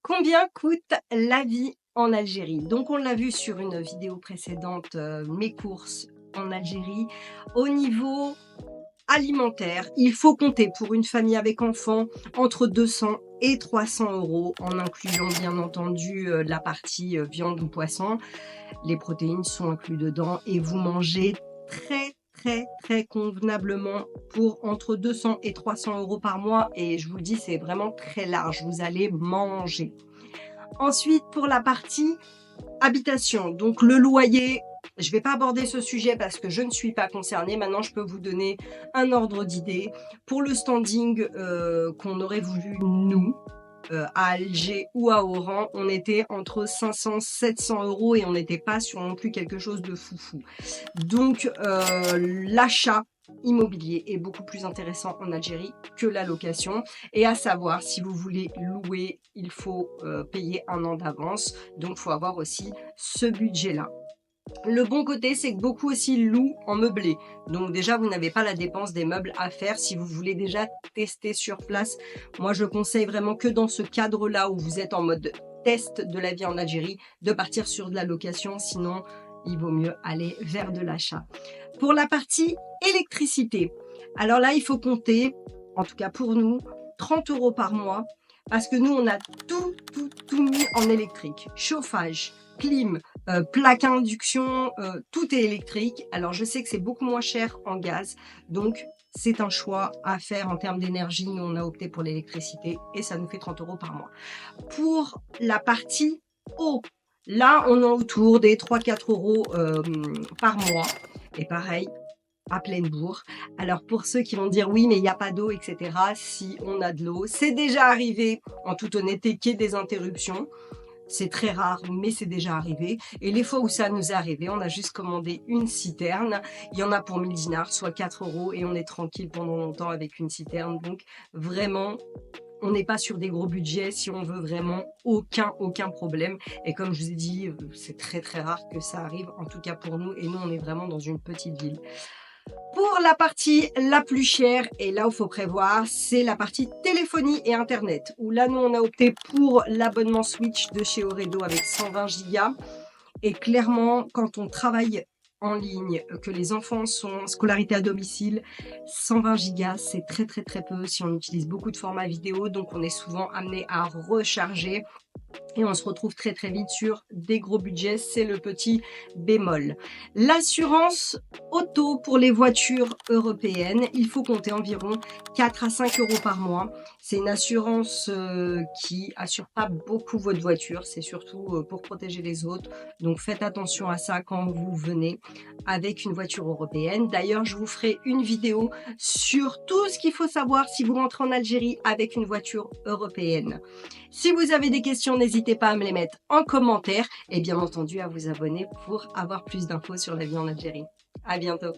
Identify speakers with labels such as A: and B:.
A: Combien coûte la vie en Algérie? Donc on l'a vu sur une vidéo précédente, mes courses en Algérie. Au niveau alimentaire, il faut compter pour une famille avec enfants entre 200 et 300 € en incluant bien entendu, la partie, viande ou poisson. Les protéines sont inclus dedans et vous mangez très, très, très convenablement pour entre 200 et 300 € par mois et je vous le dis, c'est vraiment très large, vous allez manger. Ensuite, pour la partie habitation, donc le loyer, je ne vais pas aborder ce sujet parce que je ne suis pas concernée. Maintenant, je peux vous donner un ordre d'idée. Pour le standing qu'on aurait voulu nous, à Alger ou à Oran, on était entre 500 et 700 € et on n'était pas sur non plus quelque chose de foufou. Donc, l'achat immobilier est beaucoup plus intéressant en Algérie que la location. Et à savoir, si vous voulez louer, il faut payer un an d'avance. Donc, il faut avoir aussi ce budget-là. Le bon côté, c'est que beaucoup aussi louent en meublé. Donc déjà, vous n'avez pas la dépense des meubles à faire si vous voulez déjà tester sur place. Moi, je conseille vraiment que dans ce cadre-là où vous êtes en mode test de la vie en Algérie, de partir sur de la location. Sinon, il vaut mieux aller vers de l'achat. Pour la partie électricité, alors là, il faut compter, en tout cas pour nous, 30 € par mois parce que nous, on a tout mis en électrique. Chauffage, clim, plaque à induction, tout est électrique. Alors je sais que c'est beaucoup moins cher en gaz, donc c'est un choix à faire en termes d'énergie. Nous, on a opté pour l'électricité et ça nous fait 30 € par mois. Pour la partie eau, là, on est autour des 3-4 € par mois. Et pareil, à pleine bourre. Alors pour ceux qui vont dire oui mais il n'y a pas d'eau etc. Si on a de l'eau, c'est déjà arrivé en toute honnêteté qu'il y ait des interruptions. C'est très rare, mais c'est déjà arrivé. Et les fois où ça nous est arrivé, on a juste commandé une citerne. Il y en a pour 1000 dinars, soit 4 € et on est tranquille pendant longtemps avec une citerne. Donc vraiment, on n'est pas sur des gros budgets si on veut vraiment aucun problème. Et comme je vous ai dit, c'est très très rare que ça arrive, en tout cas pour nous. Et nous, on est vraiment dans une petite ville. Pour la partie la plus chère, et là où il faut prévoir, c'est la partie téléphonie et internet. Où là, nous, on a opté pour l'abonnement Switch de chez Oredo avec 120 gigas. Et clairement, quand on travaille en ligne, que les enfants sont en scolarité à domicile, 120 gigas, c'est très très très peu si on utilise beaucoup de formats vidéo. Donc, on est souvent amené à recharger. Et on se retrouve très très vite sur des gros budgets, c'est le petit bémol. L'assurance auto pour les voitures européennes, il faut compter environ 4 à 5 € par mois. C'est une assurance qui assure pas beaucoup votre voiture, c'est surtout pour protéger les autres. Donc faites attention à ça quand vous venez avec une voiture européenne. D'ailleurs, je vous ferai une vidéo sur tout ce qu'il faut savoir si vous rentrez en Algérie avec une voiture européenne. Si vous avez des questions, n'hésitez pas à me les mettre en commentaire et bien entendu à vous abonner pour avoir plus d'infos sur la vie en Algérie. À bientôt.